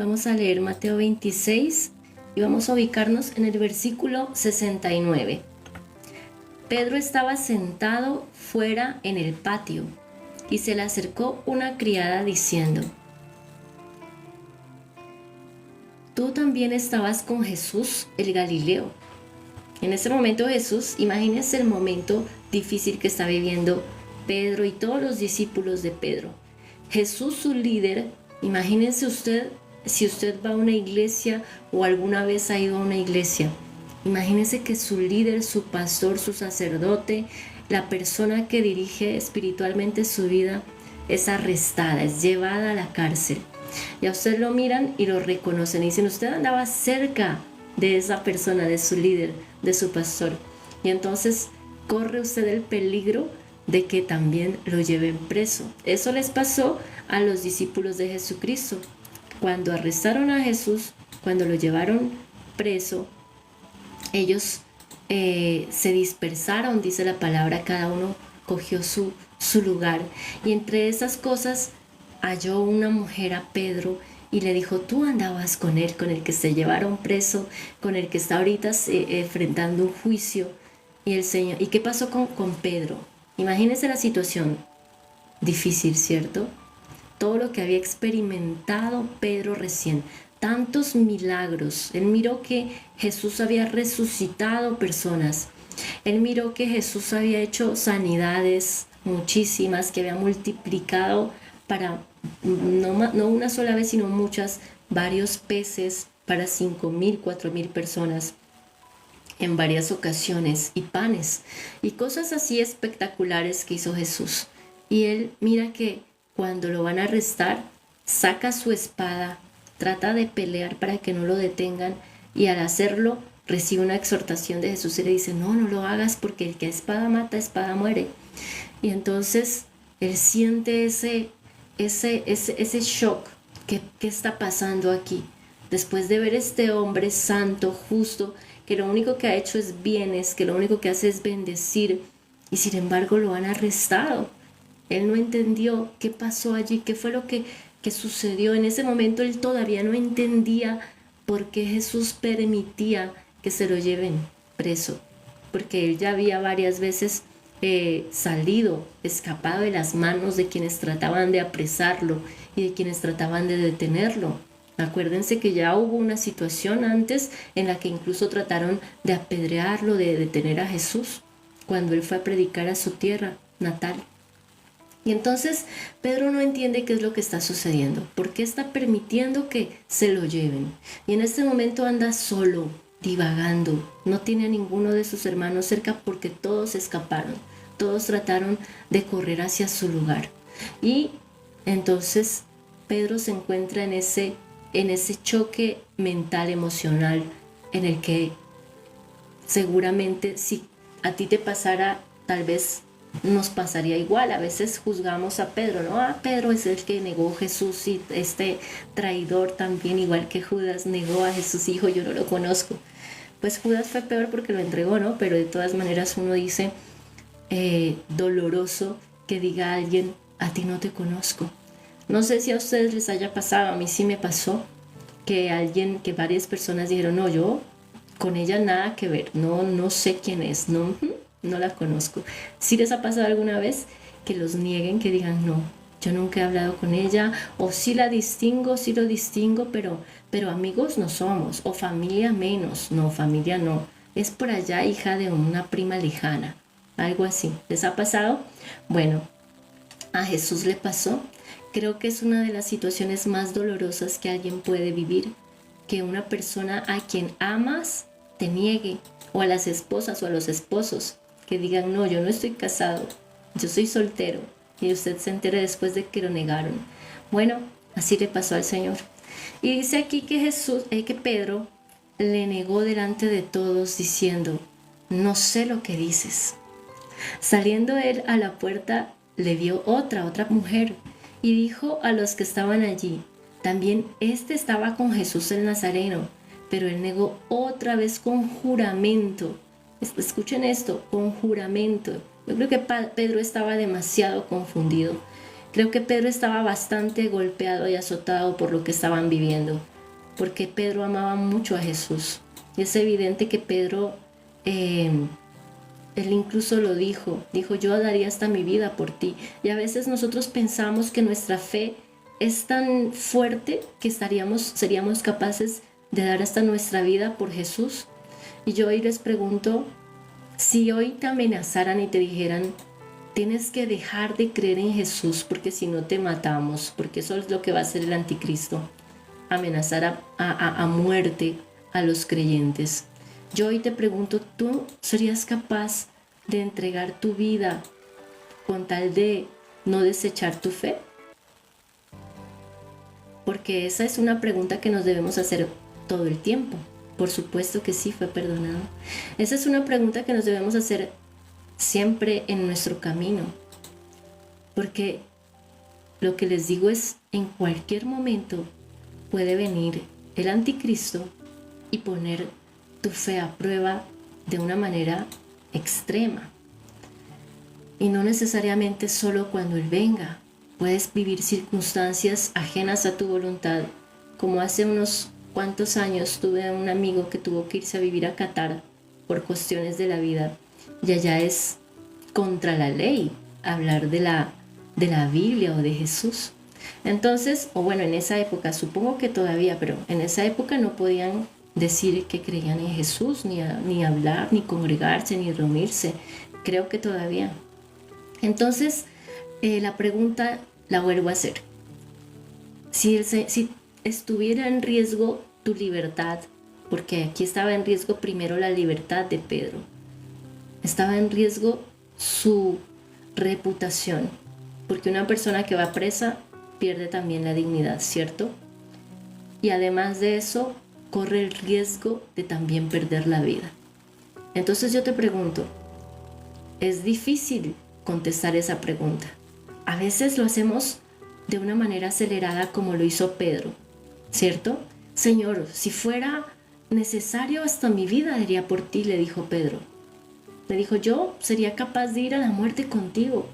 Vamos a leer Mateo 26 y vamos a ubicarnos en el versículo 69. Pedro estaba sentado fuera en el patio y se le acercó una criada diciendo: «Tú también estabas con Jesús el Galileo». En ese momento Jesús, imagínense el momento difícil que está viviendo Pedro y todos los discípulos de Pedro. Jesús, su líder, imagínense usted, si usted va a una iglesia o alguna vez ha ido a una iglesia, imagínense que su líder, su pastor, su sacerdote, la persona que dirige espiritualmente su vida es arrestada, es llevada a la cárcel. Y a usted lo miran y lo reconocen y dicen: usted andaba cerca de esa persona, de su líder, de su pastor. Y entonces corre usted el peligro de que también lo lleven preso. Eso les pasó a los discípulos de Jesucristo. Cuando arrestaron a Jesús, cuando lo llevaron preso, ellos se dispersaron, dice la palabra, cada uno cogió su lugar. Y entre esas cosas halló una mujer a Pedro y le dijo: tú andabas con él, con el que se llevaron preso, con el que está ahorita enfrentando un juicio. Y el Señor, ¿y qué pasó con Pedro? Imagínense la situación difícil, ¿cierto? Todo lo que había experimentado Pedro recién, tantos milagros. Él miró que Jesús había resucitado personas. Él miró que Jesús había hecho sanidades muchísimas, que había multiplicado para no una sola vez, sino muchas, varios peces para 5,000, 4,000 personas en varias ocasiones, y panes, y cosas así espectaculares que hizo Jesús. Y él mira que cuando lo van a arrestar, saca su espada, trata de pelear para que no lo detengan, y al hacerlo recibe una exhortación de Jesús y le dice: no lo hagas, porque el que a espada mata, a espada muere. Y entonces él siente ese shock. ¿Qué está pasando aquí? Después de ver este hombre santo, justo, que lo único que ha hecho es bienes, que lo único que hace es bendecir, y sin embargo lo han arrestado. Él no entendió qué pasó allí, qué fue lo que sucedió. En ese momento él todavía no entendía por qué Jesús permitía que se lo lleven preso, porque él ya había varias veces salido, escapado de las manos de quienes trataban de apresarlo y de quienes trataban de detenerlo. Acuérdense que ya hubo una situación antes en la que incluso trataron de apedrearlo, de detener a Jesús, cuando él fue a predicar a su tierra natal. Y entonces Pedro no entiende qué es lo que está sucediendo, por qué está permitiendo que se lo lleven. Y en este momento anda solo, divagando, no tiene a ninguno de sus hermanos cerca porque todos escaparon, todos trataron de correr hacia su lugar. Y entonces Pedro se encuentra en ese choque mental, emocional, en el que seguramente si a ti te pasara, tal vez nos pasaría igual. A veces juzgamos a Pedro, ¿no? Pedro es el que negó a Jesús, y este traidor también, igual que Judas, negó a Jesús, hijo, yo no lo conozco. Pues Judas fue peor porque lo entregó, ¿no? Pero de todas maneras uno dice, doloroso que diga a alguien: a ti no te conozco. No sé si a ustedes les haya pasado, a mí sí me pasó, que varias personas dijeron: no, yo con ella nada que ver, no sé quién es, no la conozco. ¿Sí les ha pasado alguna vez que los nieguen, que digan: no, yo nunca he hablado con ella, o sí la distingo, sí lo distingo, pero amigos no somos, o familia menos? No, familia no, es por allá hija de una prima lejana, algo así. ¿Les ha pasado? Bueno, a Jesús le pasó. Creo que es una de las situaciones más dolorosas que alguien puede vivir, que una persona a quien amas te niegue, o a las esposas o a los esposos que digan: no, yo no estoy casado, yo soy soltero, y usted se entere después de que lo negaron. Bueno, así le pasó al Señor. Y dice aquí que Pedro le negó delante de todos diciendo: no sé lo que dices. Saliendo él a la puerta, le vio otra mujer, y dijo a los que estaban allí: también este estaba con Jesús el Nazareno. Pero él negó otra vez con juramento. Escuchen esto, con juramento. Yo creo que Pedro estaba demasiado confundido. Creo que Pedro estaba bastante golpeado y azotado por lo que estaban viviendo, porque Pedro amaba mucho a Jesús. Y es evidente que Pedro, él incluso lo dijo, yo daría hasta mi vida por ti. Y a veces nosotros pensamos que nuestra fe es tan fuerte que seríamos capaces de dar hasta nuestra vida por Jesús. Y yo hoy les pregunto, si hoy te amenazaran y te dijeran, tienes que dejar de creer en Jesús porque si no te matamos, porque eso es lo que va a hacer el anticristo, amenazar a muerte a los creyentes. Yo hoy te pregunto, ¿tú serías capaz de entregar tu vida con tal de no desechar tu fe? Porque esa es una pregunta que nos debemos hacer todo el tiempo. Por supuesto que sí, fue perdonado. Esa es una pregunta que nos debemos hacer siempre en nuestro camino. Porque lo que les digo es, en cualquier momento puede venir el anticristo y poner tu fe a prueba de una manera extrema. Y no necesariamente solo cuando Él venga. Puedes vivir circunstancias ajenas a tu voluntad, como hace unos cuantos años tuve un amigo que tuvo que irse a vivir a Qatar por cuestiones de la vida, y allá es contra la ley hablar de la Biblia o de Jesús. Entonces, o bueno, en esa época, supongo que todavía, pero en esa época no podían decir que creían en Jesús, ni hablar, ni congregarse, ni reunirse. Creo que todavía. Entonces, la pregunta la vuelvo a hacer. Si estuviera en riesgo tu libertad, porque aquí estaba en riesgo primero la libertad de Pedro, estaba en riesgo su reputación, porque una persona que va presa pierde también la dignidad, ¿cierto? Y además de eso, corre el riesgo de también perder la vida. Entonces yo te pregunto, es difícil contestar esa pregunta. A veces lo hacemos de una manera acelerada como lo hizo Pedro, ¿cierto? Señor, si fuera necesario hasta mi vida daría por ti, le dijo Pedro. Le dijo, yo sería capaz de ir a la muerte contigo.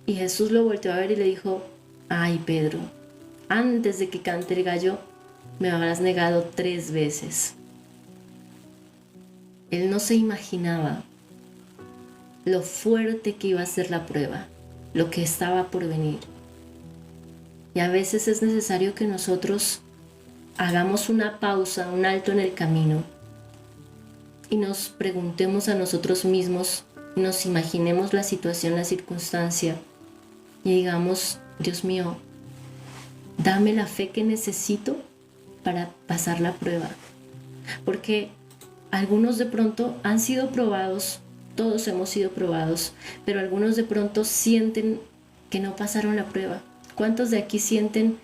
Y Jesús lo volteó a ver y le dijo, ay Pedro, antes de que cante el gallo, me habrás negado 3 veces. Él no se imaginaba lo fuerte que iba a ser la prueba, lo que estaba por venir. Y a veces es necesario que nosotros hagamos una pausa, un alto en el camino y nos preguntemos a nosotros mismos, nos imaginemos la situación, la circunstancia y digamos, Dios mío, dame la fe que necesito para pasar la prueba. Porque algunos de pronto han sido probados, todos hemos sido probados, pero algunos de pronto sienten que no pasaron la prueba. ¿Cuántos de aquí sienten?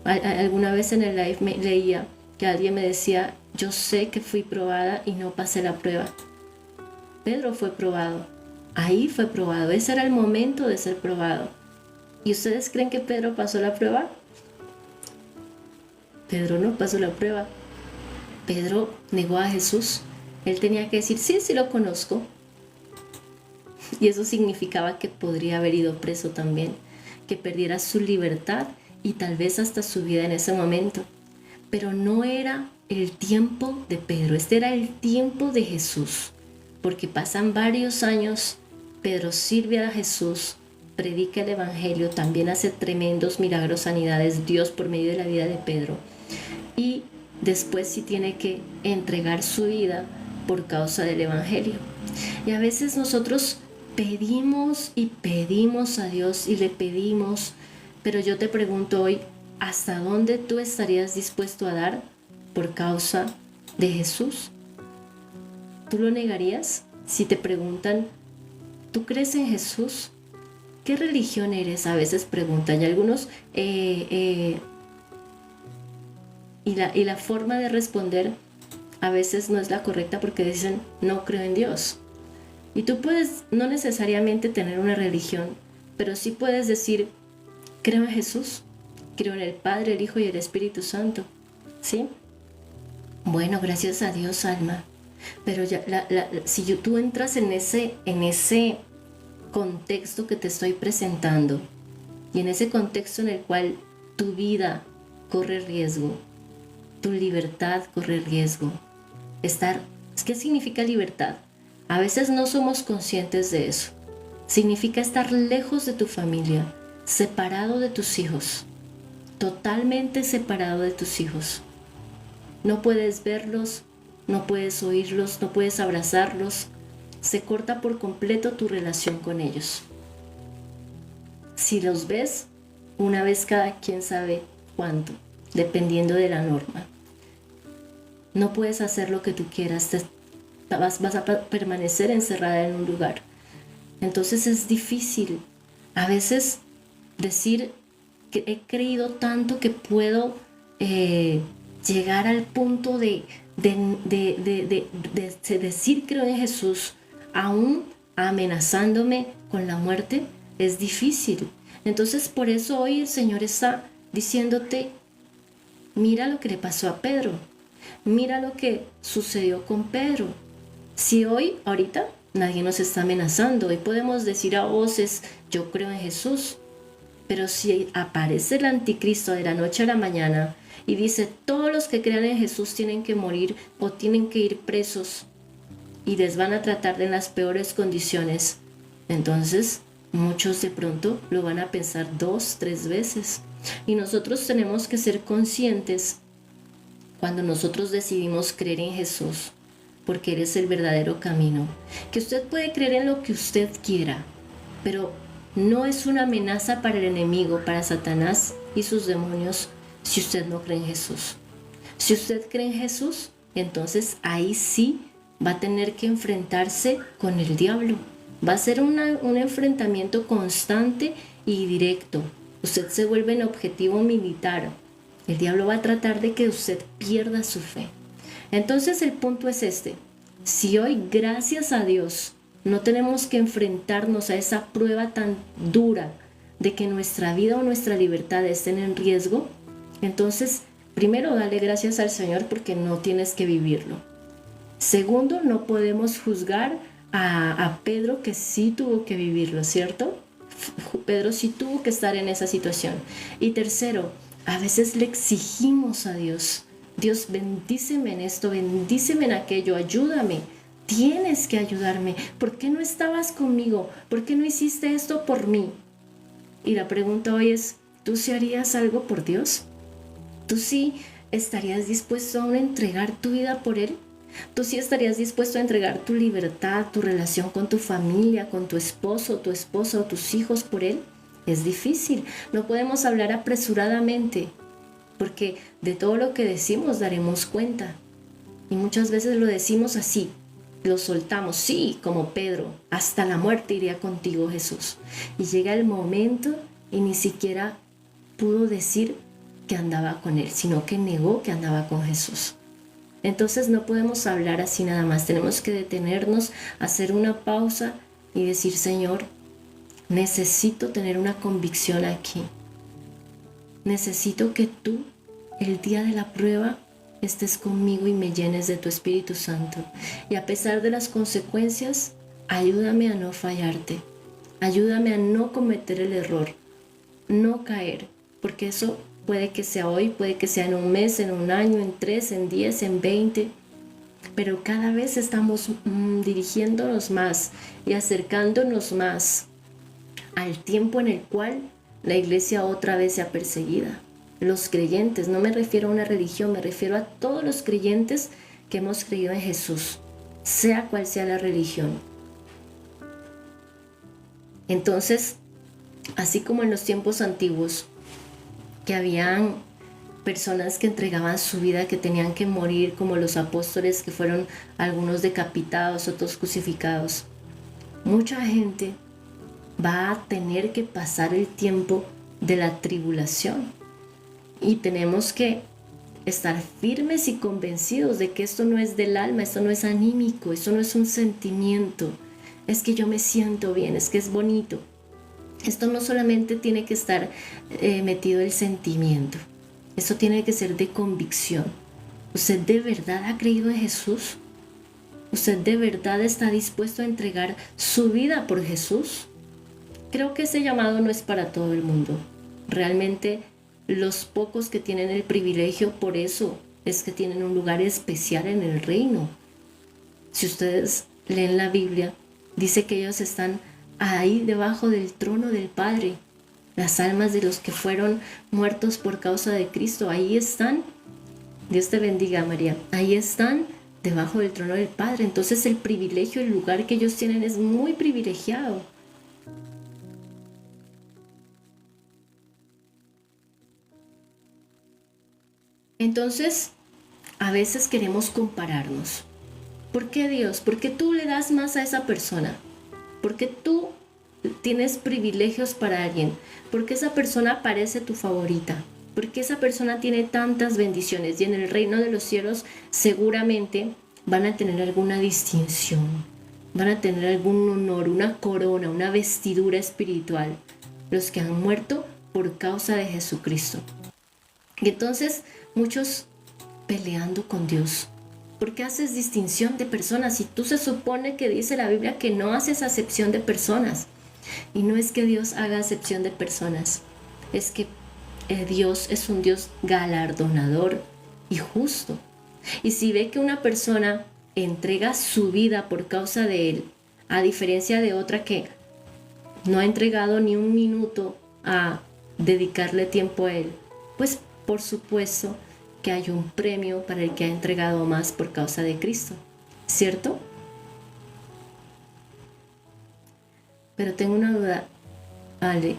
Alguna vez en el live leía que alguien me decía, yo sé que fui probada y no pasé la prueba. Pedro fue probado, ahí fue probado, ese era el momento de ser probado. ¿Y ustedes creen que Pedro pasó la prueba? Pedro no pasó la prueba. Pedro negó a Jesús. Él tenía que decir, sí, sí lo conozco. Y eso significaba que podría haber ido preso también, que perdiera su libertad y tal vez hasta su vida en ese momento. Pero no era el tiempo de Pedro, este era el tiempo de Jesús, porque pasan varios años, Pedro sirve a Jesús, predica el evangelio, también hace tremendos milagros, sanidades, Dios por medio de la vida de Pedro. Y después sí tiene que entregar su vida por causa del evangelio. Y a veces nosotros pedimos y pedimos a Dios y le pedimos, pero yo te pregunto hoy, ¿hasta dónde tú estarías dispuesto a dar por causa de Jesús? ¿Tú lo negarías? Si te preguntan, ¿tú crees en Jesús? ¿Qué religión eres? A veces preguntan, y algunos y la forma de responder a veces no es la correcta porque dicen, no creo en Dios. Y tú puedes no necesariamente tener una religión, pero sí puedes decir, creo en Jesús, creo en el Padre, el Hijo y el Espíritu Santo, ¿sí? Bueno, gracias a Dios, alma. Pero ya, si tú entras en ese contexto que te estoy presentando, Y en ese contexto en el cual tu vida corre riesgo, tu libertad corre riesgo, ¿qué significa libertad? A veces no somos conscientes de eso. Significa estar lejos de tu familia, separado de tus hijos, totalmente separado de tus hijos. No puedes verlos, no puedes oírlos, no puedes abrazarlos. Se corta por completo tu relación con ellos. Si los ves, una vez cada quién sabe cuánto, dependiendo de la norma. No puedes hacer lo que tú quieras, vas a permanecer encerrada en un lugar. Entonces es difícil a veces decir que he creído tanto que puedo llegar al punto de decir creo en Jesús, aún amenazándome con la muerte. Es difícil. Entonces por eso hoy el Señor está diciéndote, mira lo que le pasó a Pedro, mira lo que sucedió con Pedro. Si ahorita nadie nos está amenazando, hoy podemos decir a voces, yo creo en Jesús, pero si aparece el anticristo de la noche a la mañana y dice, todos los que crean en Jesús tienen que morir o tienen que ir presos y les van a tratar en las peores condiciones, entonces muchos de pronto lo van a pensar 2, 3 veces. Y nosotros tenemos que ser conscientes cuando nosotros decidimos creer en Jesús, porque Él es el verdadero camino. Que usted puede creer en lo que usted quiera, pero no es una amenaza para el enemigo, para Satanás y sus demonios, si usted no cree en Jesús. Si usted cree en Jesús, entonces ahí sí va a tener que enfrentarse con el diablo. Va a ser un enfrentamiento constante y directo. Usted se vuelve en objetivo militar. El diablo va a tratar de que usted pierda su fe. Entonces el punto es este. Si hoy, gracias a Dios, no tenemos que enfrentarnos a esa prueba tan dura de que nuestra vida o nuestra libertad estén en riesgo, entonces, primero, dale gracias al Señor porque no tienes que vivirlo. Segundo, no podemos juzgar a Pedro, que sí tuvo que vivirlo, ¿cierto? Pedro sí tuvo que estar en esa situación. Y tercero, a veces le exigimos a Dios, Dios, bendíceme en esto, bendíceme en aquello, ayúdame, tienes que ayudarme. ¿Por qué no estabas conmigo? ¿Por qué no hiciste esto por mí? Y la pregunta hoy es, ¿tú sí harías algo por Dios? ¿Tú sí estarías dispuesto a entregar tu vida por Él? ¿Tú sí estarías dispuesto a entregar tu libertad, tu relación con tu familia, con tu esposo, tu esposa o tus hijos por Él? Es difícil, no podemos hablar apresuradamente, porque de todo lo que decimos daremos cuenta. Y muchas veces lo decimos así, lo soltamos, sí, como Pedro, hasta la muerte iría contigo, Jesús. Y llega el momento y ni siquiera pudo decir que andaba con Él, sino que negó que andaba con Jesús. Entonces no podemos hablar así nada más, tenemos que detenernos, hacer una pausa y decir, Señor, necesito tener una convicción aquí. Necesito que tú, el día de la prueba, estés conmigo y me llenes de tu Espíritu Santo. Y a pesar de las consecuencias, ayúdame a no fallarte. Ayúdame a no cometer el error, no caer, porque eso puede que sea hoy, puede que sea en un mes, en un año, en 3, en 10, en 20. Pero cada vez estamos dirigiéndonos más y acercándonos más al tiempo en el cual la iglesia otra vez sea perseguida. Los creyentes, no me refiero a una religión, me refiero a todos los creyentes que hemos creído en Jesús, sea cual sea la religión. Entonces, así como en los tiempos antiguos, que habían personas que entregaban su vida, que tenían que morir, como los apóstoles, que fueron algunos decapitados, otros crucificados. Mucha gente va a tener que pasar el tiempo de la tribulación y tenemos que estar firmes y convencidos de que esto no es del alma, esto no es anímico, esto no es un sentimiento, es que yo me siento bien, es que es bonito. Esto no solamente tiene que estar metido el sentimiento, esto tiene que ser de convicción. ¿Usted de verdad ha creído en Jesús? ¿Usted de verdad está dispuesto a entregar su vida por Jesús? Creo que ese llamado no es para todo el mundo. Realmente los pocos que tienen el privilegio, por eso es que tienen un lugar especial en el reino. Si ustedes leen la Biblia, dice que ellos están ahí debajo del trono del Padre. Las almas de los que fueron muertos por causa de Cristo, ahí están. Dios te bendiga, María. Ahí están debajo del trono del Padre. Entonces el privilegio, el lugar que ellos tienen es muy privilegiado. Entonces, a veces queremos compararnos. ¿Por qué Dios? ¿Por qué tú le das más a esa persona? ¿Por qué tú tienes privilegios para alguien? ¿Por qué esa persona parece tu favorita? ¿Por qué esa persona tiene tantas bendiciones? Y en el reino de los cielos seguramente van a tener alguna distinción, van a tener algún honor, una corona, una vestidura espiritual, los que han muerto por causa de Jesucristo. Y entonces muchos peleando con Dios. ¿Por qué haces distinción de personas? Si tú se supone que dice la Biblia que no haces acepción de personas. Y no es que Dios haga acepción de personas, es que Dios es un Dios galardonador y justo. Y si ve que una persona entrega su vida por causa de Él, a diferencia de otra que no ha entregado ni un minuto a dedicarle tiempo a Él, pues por supuesto que hay un premio para el que ha entregado más por causa de Cristo, ¿cierto? Pero tengo una duda, Ale.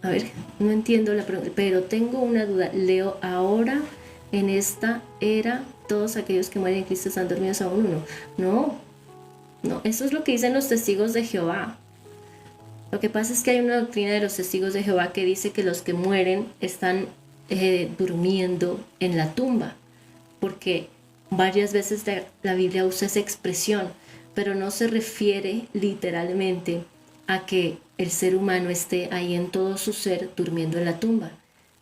A ver, no entiendo la pregunta, pero tengo una duda. Leo, ahora en esta era todos aquellos que mueren en Cristo están dormidos aún uno. No, eso es lo que dicen los testigos de Jehová. Lo que pasa es que hay una doctrina de los testigos de Jehová que dice que los que mueren están durmiendo en la tumba, porque varias veces la Biblia usa esa expresión, pero no se refiere literalmente a que el ser humano esté ahí en todo su ser durmiendo en la tumba,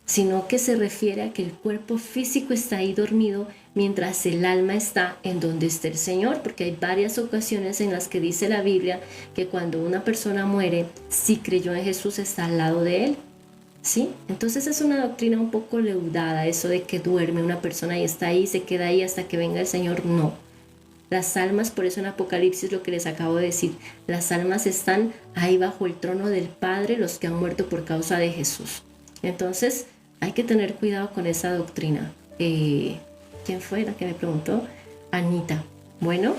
sino que se refiere a que el cuerpo físico está ahí dormido mientras el alma está en donde está el Señor, porque hay varias ocasiones en las que dice la Biblia que cuando una persona muere, si creyó en Jesús, está al lado de él. ¿Sí? Entonces es una doctrina un poco leudada, eso de que duerme una persona y está ahí, se queda ahí hasta que venga el Señor. No. Las almas, por eso en Apocalipsis lo que les acabo de decir, las almas están ahí bajo el trono del Padre, los que han muerto por causa de Jesús. Entonces hay que tener cuidado con esa doctrina. ¿Quién fue la que me preguntó? Anita. Bueno,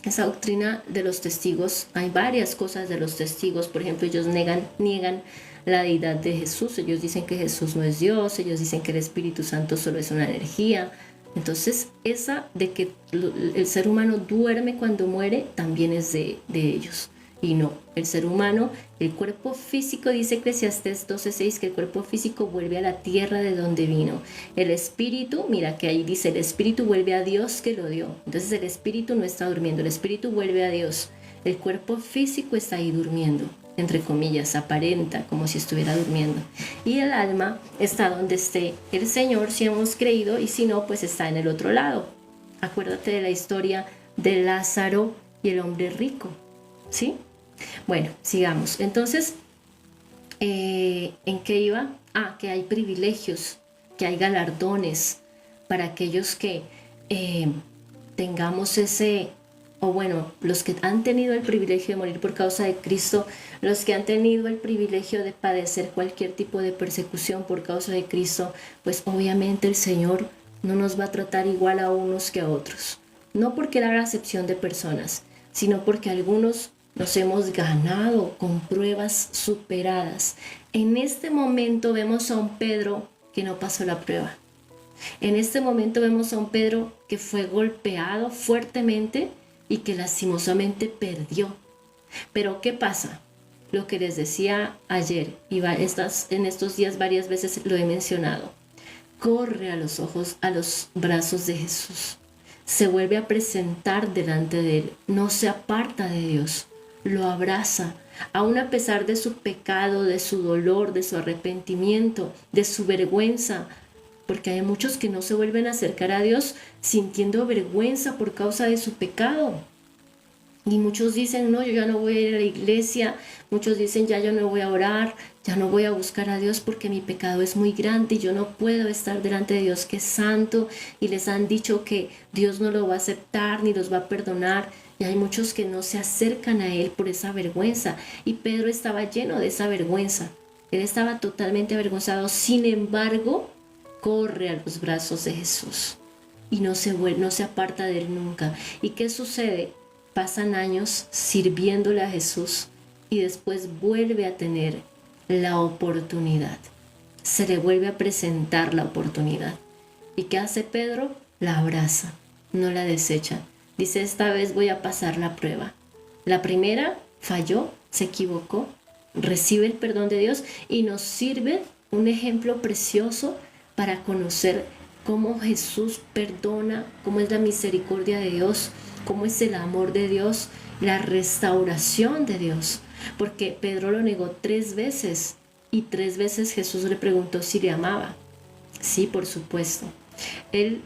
esa doctrina de los testigos, hay varias cosas de los testigos. Por ejemplo, ellos niegan la deidad de Jesús. Ellos dicen que Jesús no es Dios, ellos dicen que el Espíritu Santo solo es una energía. Entonces, esa de que el ser humano duerme cuando muere, también es de ellos. Y no, el ser humano, el cuerpo físico, dice Eclesiastés 12:6, que el cuerpo físico vuelve a la tierra de donde vino. El espíritu, mira que ahí dice, el espíritu vuelve a Dios que lo dio. Entonces el espíritu no está durmiendo, el espíritu vuelve a Dios. El cuerpo físico está ahí durmiendo, entre comillas, aparenta como si estuviera durmiendo. Y el alma está donde esté el Señor, si hemos creído, y si no, pues está en el otro lado. Acuérdate de la historia de Lázaro y el hombre rico, ¿sí? Bueno, sigamos. Entonces, ¿en qué iba? Que hay privilegios, que hay galardones para aquellos que tengamos ese, o bueno, los que han tenido el privilegio de morir por causa de Cristo, los que han tenido el privilegio de padecer cualquier tipo de persecución por causa de Cristo, pues obviamente el Señor no nos va a tratar igual a unos que a otros. No porque Él haga acepción de personas, sino porque algunos nos hemos ganado con pruebas superadas. En este momento vemos a un Pedro que no pasó la prueba. En este momento vemos a un Pedro que fue golpeado fuertemente y que lastimosamente perdió. Pero ¿qué pasa? Lo que les decía ayer, y en estos días varias veces lo he mencionado. Corre a los brazos de Jesús. Se vuelve a presentar delante de Él. No se aparta de Dios. Lo abraza, aún a pesar de su pecado, de su dolor, de su arrepentimiento, de su vergüenza, porque hay muchos que no se vuelven a acercar a Dios sintiendo vergüenza por causa de su pecado. Y muchos dicen, no, yo ya no voy a ir a la iglesia. Muchos dicen, ya yo no voy a orar, ya no voy a buscar a Dios porque mi pecado es muy grande y yo no puedo estar delante de Dios que es santo. Y les han dicho que Dios no lo va a aceptar ni los va a perdonar. Y hay muchos que no se acercan a Él por esa vergüenza. Y Pedro estaba lleno de esa vergüenza. Él estaba totalmente avergonzado. Sin embargo, corre a los brazos de Jesús y no se aparta de Él nunca. ¿Y qué sucede? Pasan años sirviéndole a Jesús y después vuelve a tener la oportunidad. Se le vuelve a presentar la oportunidad. ¿Y qué hace Pedro? La abraza, no la desecha. Dice, esta vez voy a pasar la prueba. La primera falló, se equivocó, recibe el perdón de Dios y nos sirve un ejemplo precioso para conocer cómo Jesús perdona, cómo es la misericordia de Dios, cómo es el amor de Dios, la restauración de Dios. Porque Pedro lo negó 3 veces y 3 veces Jesús le preguntó si le amaba. Sí, por supuesto. Él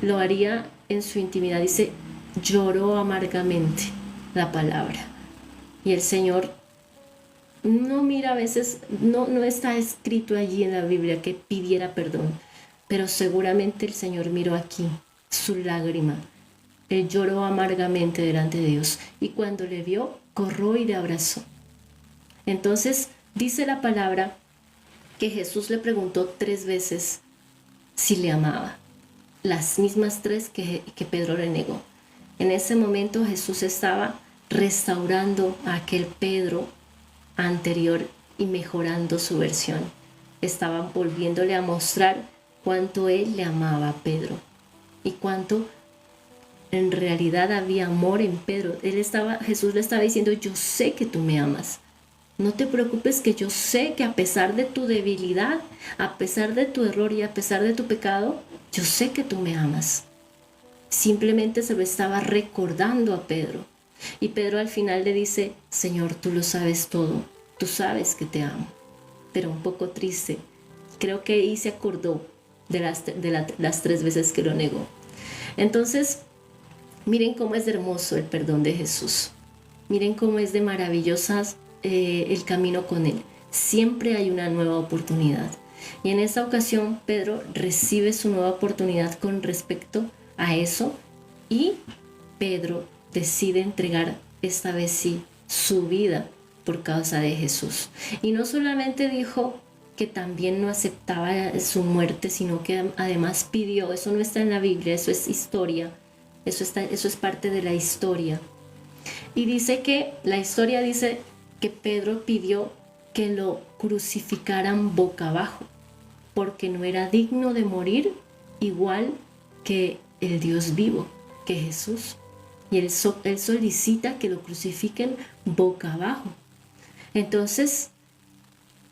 lo haría en su intimidad. Dice, lloró amargamente la palabra. Y el Señor no mira a veces, no está escrito allí en la Biblia que pidiera perdón, pero seguramente el Señor miró aquí su lágrima. Él lloró amargamente delante de Dios y cuando le vio, corrió y le abrazó. Entonces dice la palabra que Jesús le preguntó 3 veces si le amaba, las mismas 3 que Pedro le negó. En ese momento Jesús estaba restaurando a aquel Pedro anterior y mejorando su versión. Estaba volviéndole a mostrar cuánto él le amaba a Pedro y cuánto en realidad había amor en Pedro. Jesús le estaba diciendo, yo sé que tú me amas. No te preocupes que yo sé que a pesar de tu debilidad, a pesar de tu error y a pesar de tu pecado, yo sé que tú me amas. Simplemente se lo estaba recordando a Pedro. Y Pedro al final le dice, Señor, tú lo sabes todo, tú sabes que te amo. Pero un poco triste. Creo que ahí se acordó de las 3 veces que lo negó. Entonces, miren cómo es de hermoso el perdón de Jesús. Miren cómo es de maravillosas el camino con Él. Siempre hay una nueva oportunidad. Y en esta ocasión Pedro recibe su nueva oportunidad con respecto a eso y Pedro decide entregar esta vez sí su vida por causa de Jesús. Y no solamente dijo que también no aceptaba su muerte, sino que además pidió, eso no está en la Biblia, eso es historia, eso es parte de la historia. Y dice que la historia dice que Pedro pidió que lo crucificaran boca abajo, porque no era digno de morir igual que el Dios vivo, que Jesús. Y él solicita que lo crucifiquen boca abajo. Entonces,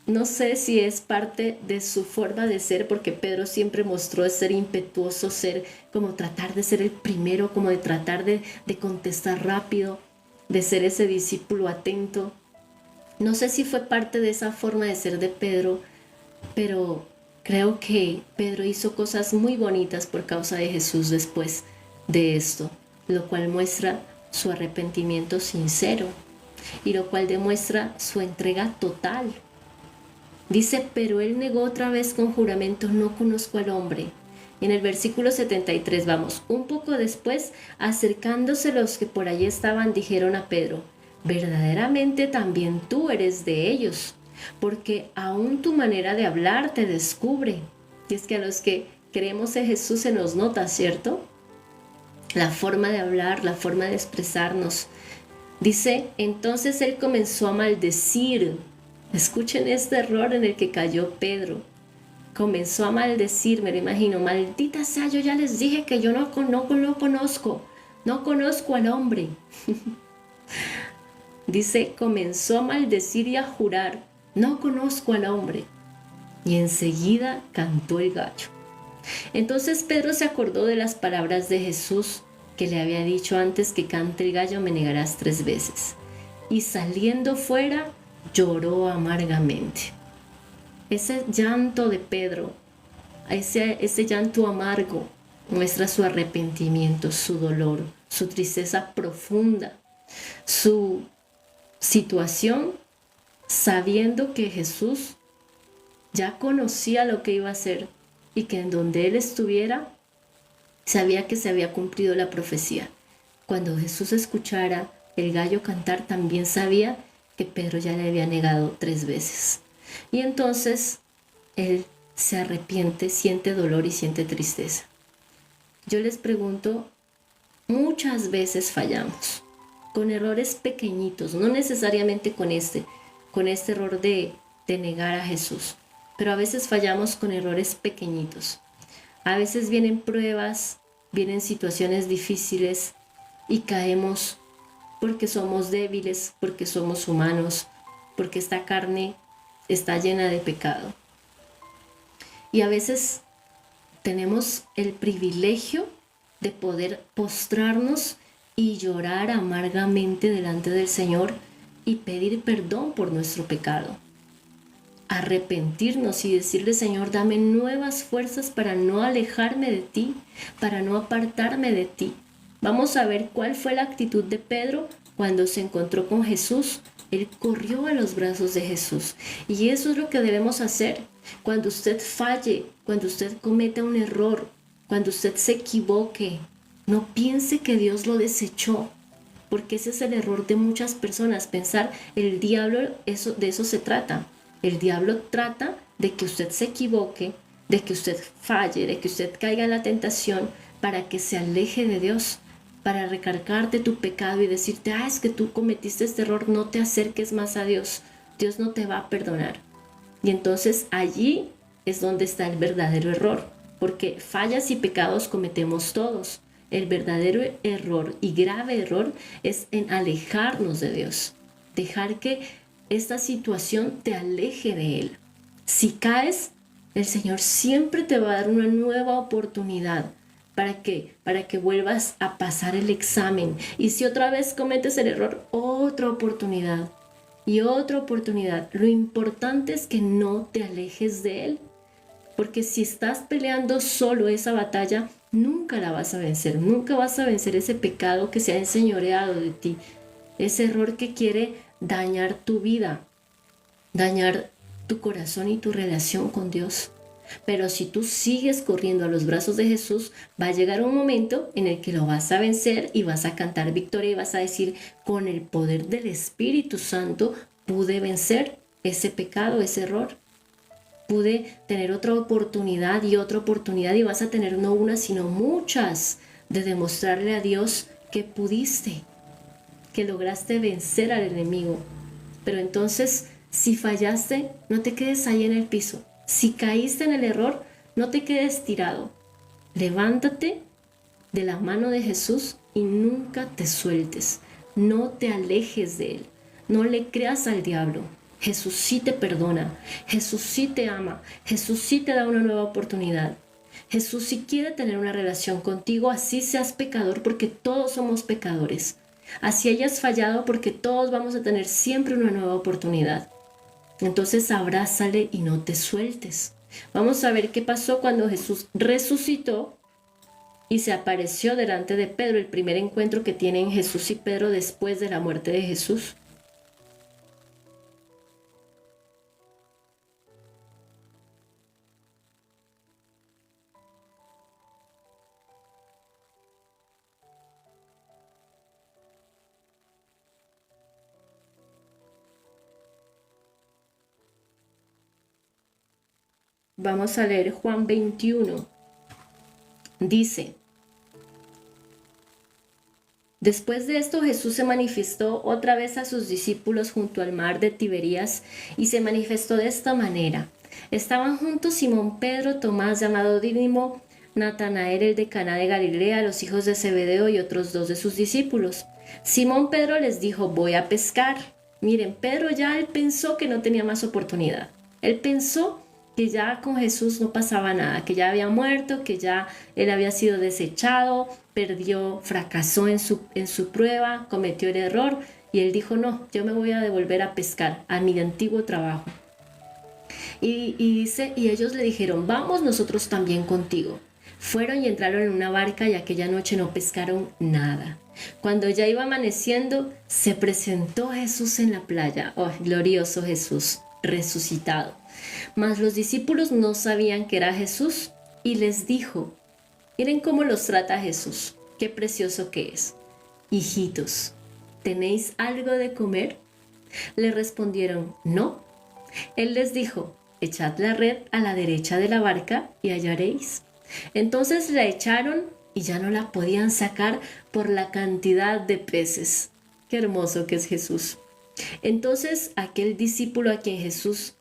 no sé si es parte de su forma de ser, porque Pedro siempre mostró ser impetuoso, ser como tratar de ser el primero, como de tratar de contestar rápido, de ser ese discípulo atento. No sé si fue parte de esa forma de ser de Pedro, pero creo que Pedro hizo cosas muy bonitas por causa de Jesús después de esto, lo cual muestra su arrepentimiento sincero y lo cual demuestra su entrega total. Dice, pero él negó otra vez con juramento, no conozco al hombre. Y en el versículo 73 vamos, un poco después, acercándose los que por allí estaban, dijeron a Pedro, verdaderamente también tú eres de ellos, porque aún tu manera de hablar te descubre. Y es que a los que creemos en Jesús se nos nota, ¿cierto? La forma de hablar, la forma de expresarnos. Dice, entonces él comenzó a maldecir. Escuchen este error en el que cayó Pedro. Comenzó a maldecir, me lo imagino, maldita sea, yo ya les dije que yo no conozco al hombre. Dice, comenzó a maldecir y a jurar, no conozco al hombre. Y enseguida cantó el gallo. Entonces Pedro se acordó de las palabras de Jesús que le había dicho antes que cante el gallo me negarás 3 veces. Y saliendo fuera, lloró amargamente. Ese llanto de Pedro, ese llanto amargo, muestra su arrepentimiento, su dolor, su tristeza profunda. su situación sabiendo que Jesús ya conocía lo que iba a hacer y que en donde él estuviera, sabía que se había cumplido la profecía. Cuando Jesús escuchara el gallo cantar, también sabía que Pedro ya le había negado 3 veces. Y entonces él se arrepiente, siente dolor y siente tristeza. Yo les pregunto, muchas veces fallamos con errores pequeñitos, no necesariamente con este error de negar a Jesús, pero a veces fallamos con errores pequeñitos. A veces vienen pruebas, vienen situaciones difíciles y caemos porque somos débiles, porque somos humanos, porque esta carne está llena de pecado. Y a veces tenemos el privilegio de poder postrarnos y llorar amargamente delante del Señor y pedir perdón por nuestro pecado. Arrepentirnos y decirle, Señor, dame nuevas fuerzas para no alejarme de ti, para no apartarme de ti. Vamos a ver cuál fue la actitud de Pedro cuando se encontró con Jesús. Él corrió a los brazos de Jesús. Y eso es lo que debemos hacer. Cuando usted falle, cuando usted cometa un error, cuando usted se equivoque, no piense que Dios lo desechó, porque ese es el error de muchas personas, pensar el diablo, de eso se trata. El diablo trata de que usted se equivoque, de que usted falle, de que usted caiga en la tentación para que se aleje de Dios, para recargarte tu pecado y decirte, es que tú cometiste este error, no te acerques más a Dios, Dios no te va a perdonar. Y entonces allí es donde está el verdadero error, porque fallas y pecados cometemos todos. El verdadero error y grave error es en alejarnos de Dios, dejar que esta situación te aleje de Él. Si caes, el Señor siempre te va a dar una nueva oportunidad. ¿Para qué? Para que vuelvas a pasar el examen. Y si otra vez cometes el error, otra oportunidad y otra oportunidad. Lo importante es que no te alejes de Él. Porque si estás peleando solo esa batalla, nunca la vas a vencer. Nunca vas a vencer ese pecado que se ha enseñoreado de ti. Ese error que quiere dañar tu vida, dañar tu corazón y tu relación con Dios. Pero si tú sigues corriendo a los brazos de Jesús, va a llegar un momento en el que lo vas a vencer y vas a cantar victoria y vas a decir, con el poder del Espíritu Santo pude vencer ese pecado, ese error. Pude tener otra oportunidad y vas a tener no una, sino muchas de demostrarle a Dios que pudiste, que lograste vencer al enemigo. Pero entonces, si fallaste, no te quedes ahí en el piso. Si caíste en el error, no te quedes tirado. Levántate de la mano de Jesús y nunca te sueltes. No te alejes de Él. No le creas al diablo. Jesús sí te perdona. Jesús sí te ama. Jesús sí te da una nueva oportunidad. Jesús sí quiere tener una relación contigo, así seas pecador, porque todos somos pecadores. Así hayas fallado, porque todos vamos a tener siempre una nueva oportunidad. Entonces abrázale y no te sueltes. Vamos a ver qué pasó cuando Jesús resucitó y se apareció delante de Pedro, el primer encuentro que tienen Jesús y Pedro después de la muerte de Jesús. Vamos a leer Juan 21. Dice, después de esto Jesús se manifestó otra vez a sus discípulos junto al mar de Tiberías y se manifestó de esta manera. Estaban juntos Simón Pedro, Tomás llamado Dídimo, Natanael el de Caná de Galilea, los hijos de Zebedeo y otros 2 de sus discípulos. Simón Pedro les dijo, voy a pescar. Miren, Pedro él pensó que no tenía más oportunidad. Él pensó que ya con Jesús no pasaba nada, que ya había muerto, que ya él había sido desechado, fracasó en su prueba, cometió el error y él dijo, no, yo me voy a devolver a pescar a mi antiguo trabajo. Y ellos le dijeron, vamos nosotros también contigo. Fueron y entraron en una barca y aquella noche no pescaron nada. Cuando ya iba amaneciendo, se presentó Jesús en la playa. ¡Oh, glorioso Jesús, resucitado! Mas los discípulos no sabían que era Jesús y les dijo, miren cómo los trata Jesús, qué precioso que es. Hijitos, ¿tenéis algo de comer? Le respondieron, no. Él les dijo, echad la red a la derecha de la barca y hallaréis. Entonces la echaron y ya no la podían sacar por la cantidad de peces. Qué hermoso que es Jesús. Entonces aquel discípulo a quien Jesús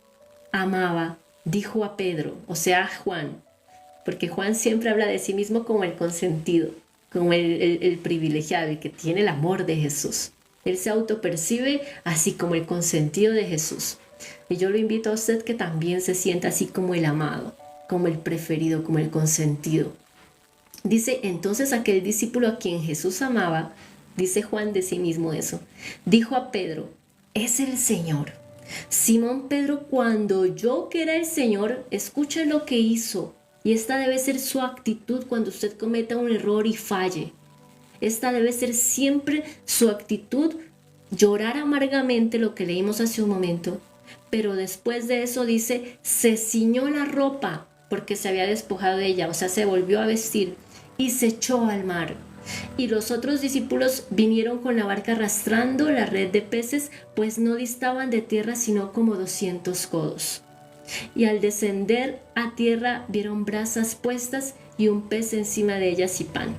amaba dijo a Pedro, o sea a Juan, porque Juan siempre habla de sí mismo como el consentido, como el privilegiado, el que tiene el amor de Jesús. Él se autopercibe así como el consentido de Jesús. Y yo lo invito a usted que también se sienta así como el amado, como el preferido, como el consentido. Dice, entonces aquel discípulo a quien Jesús amaba, dice Juan de sí mismo eso, dijo a Pedro, es el Señor. Simón Pedro, cuando oyó que era el Señor, escuche lo que hizo. Y esta debe ser su actitud cuando usted cometa un error y falle. Esta debe ser siempre su actitud, llorar amargamente lo que leímos hace un momento. Pero después de eso dice, se ciñó la ropa porque se había despojado de ella, o sea, se volvió a vestir y se echó al mar. Y los otros discípulos vinieron con la barca arrastrando la red de peces, pues no distaban de tierra sino como 200 codos. Y al descender a tierra vieron brasas puestas y un pez encima de ellas y pan.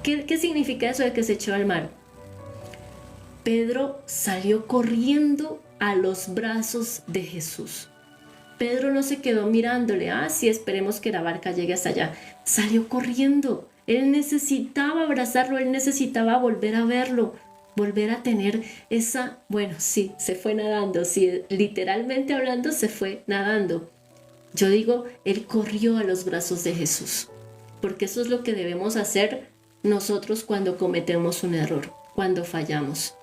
¿Qué significa eso de que se echó al mar? Pedro salió corriendo a los brazos de Jesús. Pedro no se quedó mirándole, sí, esperemos que la barca llegue hasta allá. Salió corriendo. Él necesitaba abrazarlo, él necesitaba volver a verlo, volver a tener esa, bueno, sí, se fue nadando, sí, literalmente hablando se fue nadando. Yo digo, él corrió a los brazos de Jesús, porque eso es lo que debemos hacer nosotros cuando cometemos un error, cuando fallamos.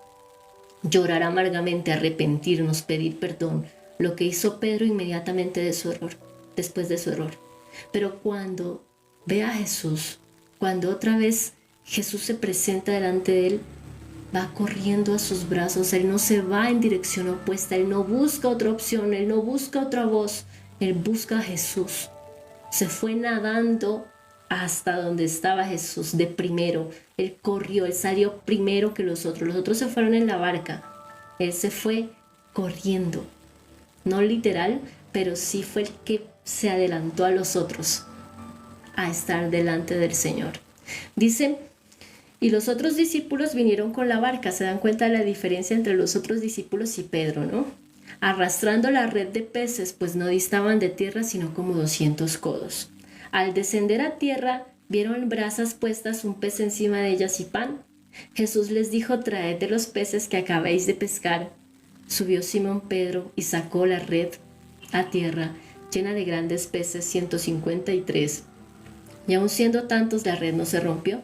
Llorar amargamente, arrepentirnos, pedir perdón, lo que hizo Pedro inmediatamente de su error, después de su error. Pero cuando ve a Jesús, cuando otra vez Jesús se presenta delante de él, va corriendo a sus brazos, él no se va en dirección opuesta, él no busca otra opción, él no busca otra voz, él busca a Jesús. Se fue nadando hasta donde estaba Jesús de primero, él corrió, él salió primero que los otros se fueron en la barca, él se fue corriendo, no literal, pero sí fue el que se adelantó a los otros a estar delante del Señor. Dice, y los otros discípulos vinieron con la barca. Se dan cuenta de la diferencia entre los otros discípulos y Pedro, ¿no? Arrastrando la red de peces, pues no distaban de tierra sino como 200 codos. Al descender a tierra, vieron brasas puestas, un pez encima de ellas y pan. Jesús les dijo, traed de los peces que acabáis de pescar. Subió Simón Pedro y sacó la red a tierra, llena de grandes peces, 153. Y aun siendo tantos, la red no se rompió.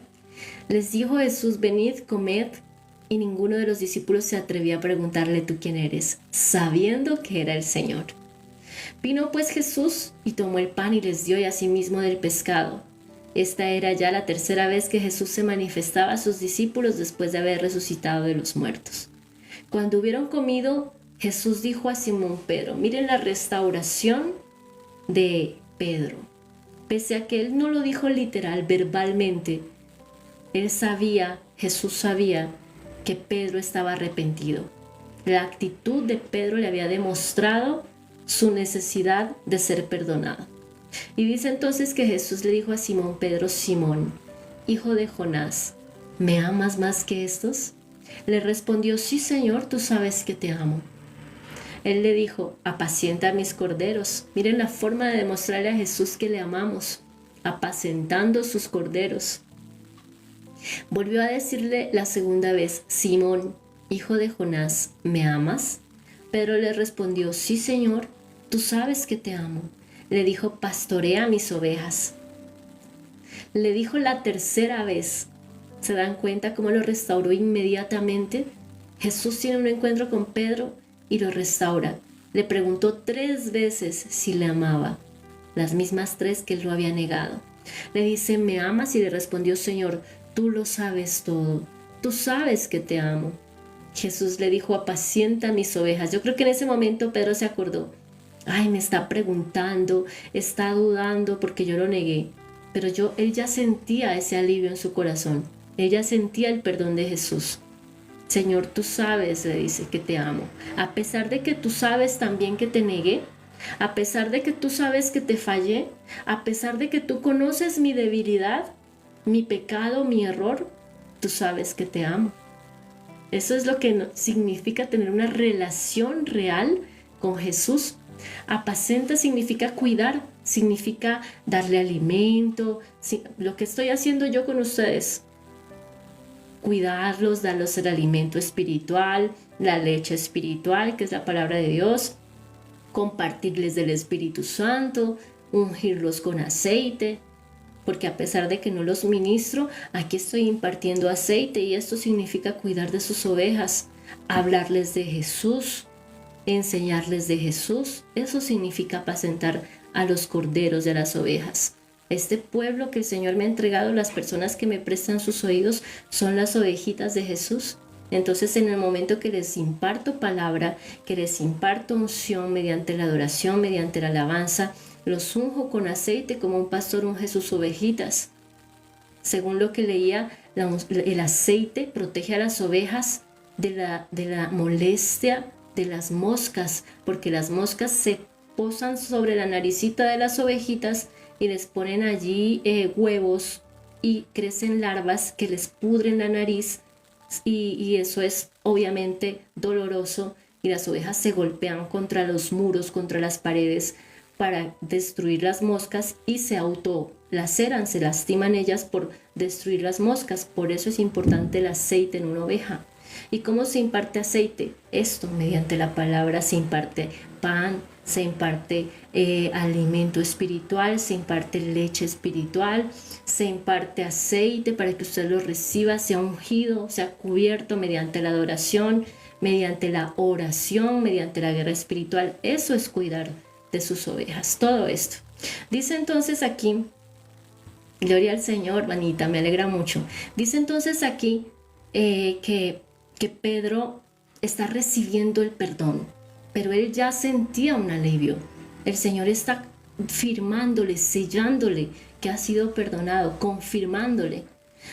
Les dijo Jesús, venid, comed, y ninguno de los discípulos se atrevía a preguntarle, ¿tú quién eres?, sabiendo que era el Señor. Vino pues Jesús y tomó el pan y les dio, y asimismo del pescado. Esta era ya la tercera vez que Jesús se manifestaba a sus discípulos después de haber resucitado de los muertos. Cuando hubieron comido, Jesús dijo a Simón Pedro, miren la restauración de Pedro. Pese a que él no lo dijo literal, verbalmente, él sabía, Jesús sabía que Pedro estaba arrepentido. La actitud de Pedro le había demostrado su necesidad de ser perdonado. Y dice entonces que Jesús le dijo a Simón Pedro, Simón, hijo de Jonás, ¿me amas más que estos? Le respondió, sí, Señor, tú sabes que te amo. Él le dijo, apacienta mis corderos. Miren la forma de demostrarle a Jesús que le amamos, apacentando sus corderos. Volvió a decirle la segunda vez, Simón, hijo de Jonás, ¿me amas? Pedro le respondió, sí, Señor, tú sabes que te amo. Le dijo, pastorea mis ovejas. Le dijo la tercera vez. ¿Se dan cuenta cómo lo restauró inmediatamente? Jesús tiene un encuentro con Pedro y lo restaura. Le preguntó 3 veces si le amaba. las mismas 3 que él lo había negado. Le dice, ¿me amas? Y le respondió, Señor, tú lo sabes todo, tú sabes que te amo. Jesús le dijo, apacienta mis ovejas. Yo creo que en ese momento Pedro se acordó, ay, me está preguntando, está dudando porque yo lo negué. Pero él ya sentía ese alivio en su corazón, él ya sentía el perdón de Jesús. Señor, tú sabes, le dice, que te amo. A pesar de que tú sabes también que te negué, a pesar de que tú sabes que te fallé, a pesar de que tú conoces mi debilidad, mi pecado, mi error, tú sabes que te amo. Eso es lo que significa tener una relación real con Jesús. Apacenta significa cuidar, significa darle alimento. Lo que estoy haciendo yo con ustedes, cuidarlos, darles el alimento espiritual, la leche espiritual, que es la palabra de Dios, compartirles del Espíritu Santo, ungirlos con aceite, porque a pesar de que no los ministro, aquí estoy impartiendo aceite y esto significa cuidar de sus ovejas, hablarles de Jesús, enseñarles de Jesús. Eso significa apacentar a los corderos de las ovejas. Este pueblo que el Señor me ha entregado, las personas que me prestan sus oídos, son las ovejitas de Jesús. Entonces, en el momento que les imparto palabra, que les imparto unción mediante la adoración, mediante la alabanza, los unjo con aceite como un pastor unge sus ovejitas. Según lo que leía, el aceite protege a las ovejas de la molestia de las moscas, porque las moscas se posan sobre la naricita de las ovejitas y les ponen allí huevos y crecen larvas que les pudren la nariz y eso es obviamente doloroso y las ovejas se golpean contra los muros, contra las paredes para destruir las moscas y se autolaceran, se lastiman ellas por destruir las moscas. Por eso es importante el aceite en una oveja. ¿Y cómo se imparte aceite? Esto, mediante la palabra, se imparte pan, se imparte alimento espiritual, se imparte leche espiritual, se imparte aceite para que usted lo reciba, sea ungido, sea cubierto mediante la adoración, mediante la oración, mediante la guerra espiritual. Eso es cuidar de sus ovejas, todo esto. Dice entonces aquí, gloria al Señor, Vanita, me alegra mucho. Dice entonces aquí que Pedro está recibiendo el perdón, pero él ya sentía un alivio. El Señor está firmándole, sellándole que ha sido perdonado, confirmándole,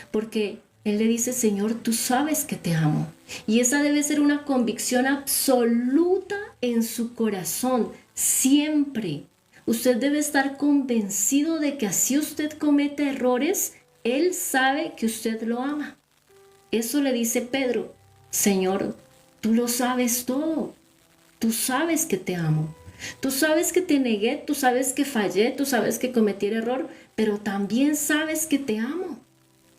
porque él le dice, Señor, tú sabes que te amo. Y esa debe ser una convicción absoluta en su corazón, siempre. Usted debe estar convencido de que así usted comete errores, Él sabe que usted lo ama. Eso le dice Pedro, Señor, tú lo sabes todo. Tú sabes que te amo. Tú sabes que te negué, tú sabes que fallé, tú sabes que cometí el error, pero también sabes que te amo.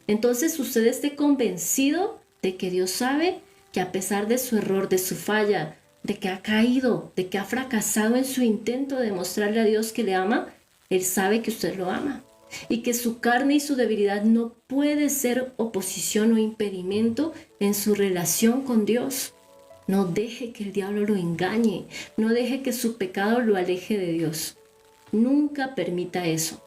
Entonces usted esté convencido de que Dios sabe que a pesar de su error, de su falla, de que ha caído, de que ha fracasado en su intento de mostrarle a Dios que le ama, Él sabe que usted lo ama y que su carne y su debilidad no puede ser oposición o impedimento en su relación con Dios. No deje que el diablo lo engañe, no deje que su pecado lo aleje de Dios. Nunca permita eso.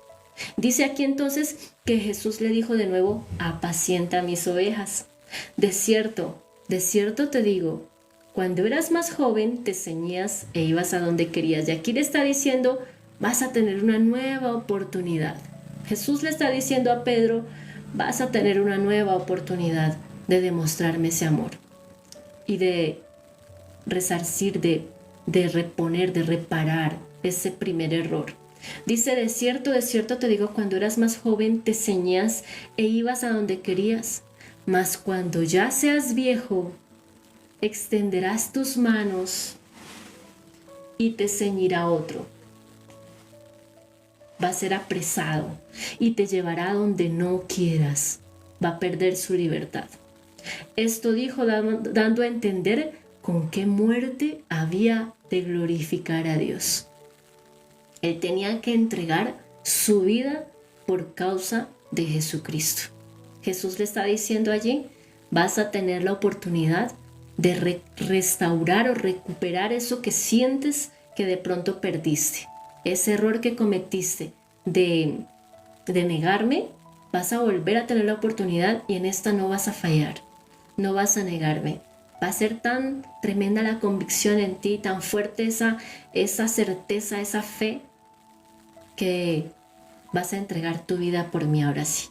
Dice aquí entonces que Jesús le dijo de nuevo, apacienta mis ovejas. De cierto te digo, cuando eras más joven te ceñías e ibas a donde querías. Y aquí le está diciendo, vas a tener una nueva oportunidad. Jesús le está diciendo a Pedro, vas a tener una nueva oportunidad de demostrarme ese amor y de resarcir, de reponer, de reparar ese primer error. Dice, de cierto te digo, cuando eras más joven te ceñías e ibas a donde querías, mas cuando ya seas viejo, extenderás tus manos y te ceñirá otro. Va a ser apresado y te llevará donde no quieras. Va a perder su libertad. Esto dijo dando a entender con qué muerte había de glorificar a Dios. Él tenía que entregar su vida por causa de Jesucristo. Jesús le está diciendo allí, vas a tener la oportunidad de restaurar o recuperar eso que sientes que de pronto perdiste. ese error que cometiste de negarme, vas a volver a tener la oportunidad y en esta no vas a fallar, no vas a negarme. Va a ser tan tremenda la convicción en ti, tan fuerte esa certeza, esa fe, que vas a entregar tu vida por mí ahora sí.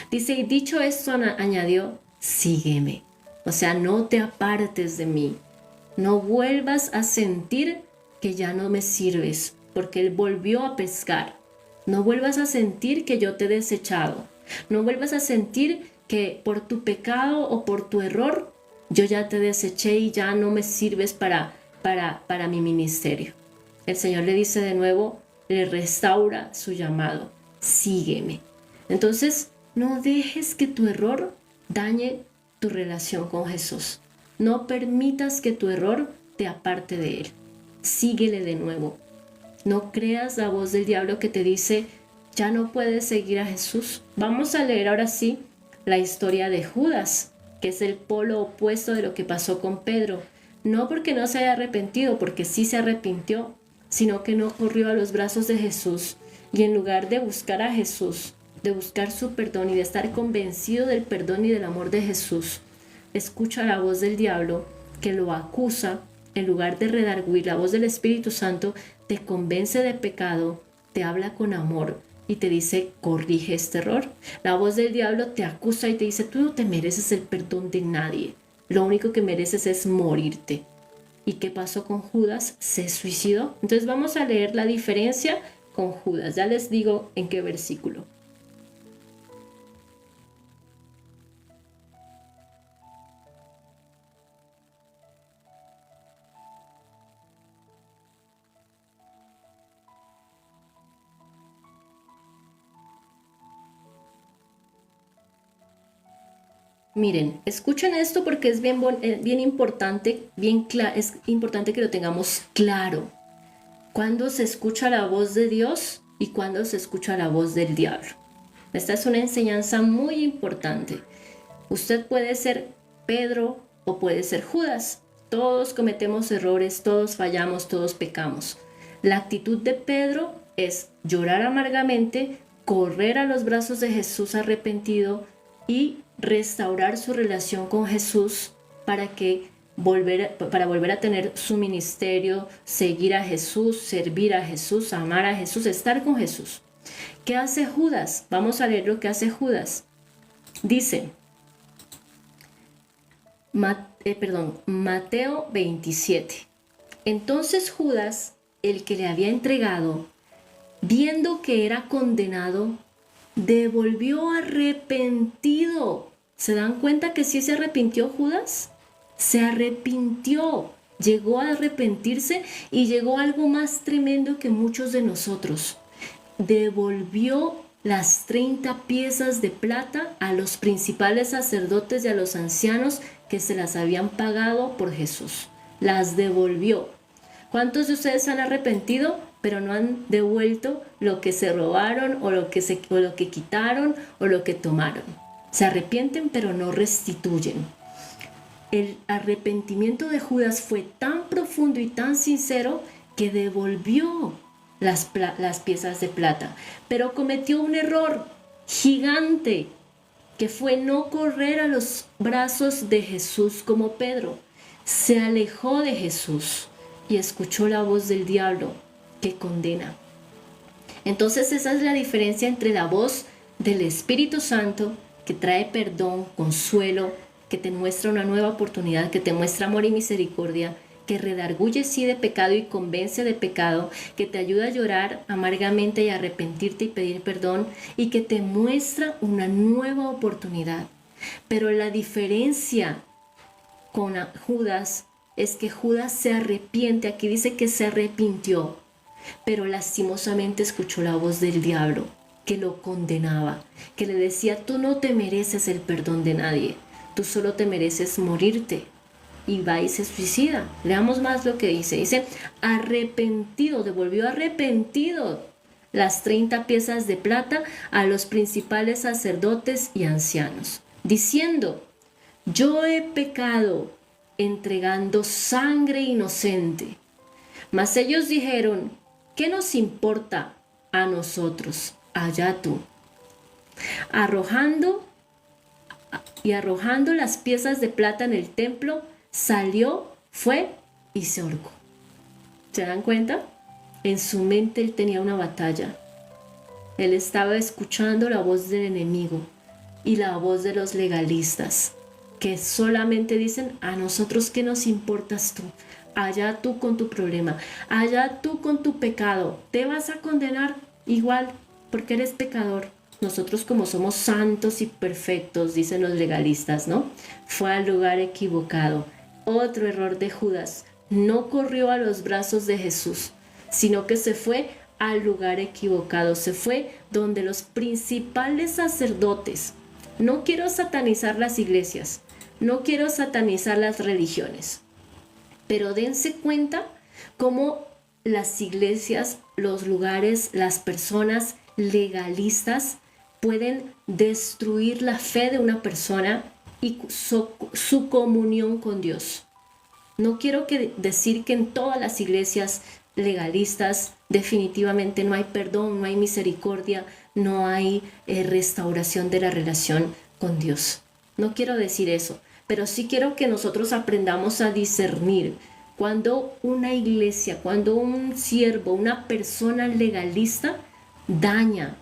Dice, y dicho esto, añadió, sígueme. O sea, no te apartes de mí. No vuelvas a sentir que ya no me sirves, porque él volvió a pescar. No vuelvas a sentir que yo te he desechado. No vuelvas a sentir que por tu pecado o por tu error yo ya te deseché y ya no me sirves para mi ministerio. El Señor le dice de nuevo, le restaura su llamado. Sígueme. Entonces, no dejes que tu error dañe tu relación con Jesús. No permitas que tu error te aparte de Él. Síguele de nuevo. No creas la voz del diablo que te dice, ya no puedes seguir a Jesús. Vamos a leer ahora sí la historia de Judas, que es el polo opuesto de lo que pasó con Pedro. No porque no se haya arrepentido, porque sí se arrepintió, sino que no corrió a los brazos de Jesús y en lugar de buscar a Jesús, de buscar su perdón y de estar convencido del perdón y del amor de Jesús, escucha la voz del diablo que lo acusa. En lugar de redarguir, la voz del Espíritu Santo te convence de pecado, te habla con amor y te dice, corrige este error. La voz del diablo te acusa y te dice, tú no te mereces el perdón de nadie. Lo único que mereces es morirte. ¿Y qué pasó con Judas? Se suicidó. Entonces vamos a leer la diferencia con Judas. Ya les digo en qué versículo. Miren, escuchen esto porque es bien importante, es importante que lo tengamos claro. Cuando se escucha la voz de Dios y cuando se escucha la voz del diablo. Esta es una enseñanza muy importante. Usted puede ser Pedro o puede ser Judas. Todos cometemos errores, todos fallamos, todos pecamos. La actitud de Pedro es llorar amargamente, correr a los brazos de Jesús arrepentido y restaurar su relación con Jesús para volver a tener su ministerio, seguir a Jesús, servir a Jesús, amar a Jesús, estar con Jesús. ¿Qué hace Judas? Vamos a leer lo que hace Judas. Dice, Mateo 27. Entonces Judas, el que le había entregado, viendo que era condenado, devolvió arrepentido. ¿Se dan cuenta que sí se arrepintió Judas? Se arrepintió, llegó a arrepentirse y llegó algo más tremendo que muchos de nosotros. Devolvió las 30 piezas de plata a los principales sacerdotes y a los ancianos que se las habían pagado por Jesús. Las devolvió. ¿Cuántos de ustedes se han arrepentido, pero no han devuelto lo que se robaron o lo que quitaron o lo que tomaron? Se arrepienten, pero no restituyen. El arrepentimiento de Judas fue tan profundo y tan sincero que devolvió las piezas de plata, pero cometió un error gigante, que fue no correr a los brazos de Jesús como Pedro. Se alejó de Jesús y escuchó la voz del diablo que condena. Entonces esa es la diferencia entre la voz del Espíritu Santo, que trae perdón, consuelo, que te muestra una nueva oportunidad, que te muestra amor y misericordia, que redarguye sí de pecado y convence de pecado, que te ayuda a llorar amargamente y a arrepentirte y pedir perdón, y que te muestra una nueva oportunidad. Pero la diferencia con Judas es que Judas se arrepiente. Aquí dice que se arrepintió, pero lastimosamente escuchó la voz del diablo que lo condenaba, que le decía, tú no te mereces el perdón de nadie, tú solo te mereces morirte. Y va y se suicida. Leamos más lo que dice. Dice, arrepentido, devolvió arrepentido las 30 piezas de plata a los principales sacerdotes y ancianos, diciendo, yo he pecado entregando sangre inocente. Mas ellos dijeron, ¿Qué nos importa a nosotros? Allá tú. Arrojando las piezas de plata en el templo, salió, fue y se ahorcó. ¿Se dan cuenta? En su mente él tenía una batalla. Él estaba escuchando la voz del enemigo y la voz de los legalistas, que solamente dicen: a nosotros qué nos importas tú, allá tú con tu problema, allá tú con tu pecado, te vas a condenar igual porque eres pecador. Nosotros, como somos santos y perfectos, dicen los legalistas, ¿no? Fue al lugar equivocado. Otro error de Judas: no corrió a los brazos de Jesús, sino que se fue al lugar equivocado, se fue donde los principales sacerdotes. No quiero satanizar las iglesias, no quiero satanizar las religiones, pero dense cuenta cómo las iglesias, los lugares, las personas legalistas pueden destruir la fe de una persona y su comunión con Dios. No quiero decir que en todas las iglesias legalistas definitivamente no hay perdón, no hay misericordia, no hay restauración de la relación con Dios. No quiero decir eso, pero sí quiero que nosotros aprendamos a discernir cuando una iglesia, cuando un siervo, una persona legalista daña,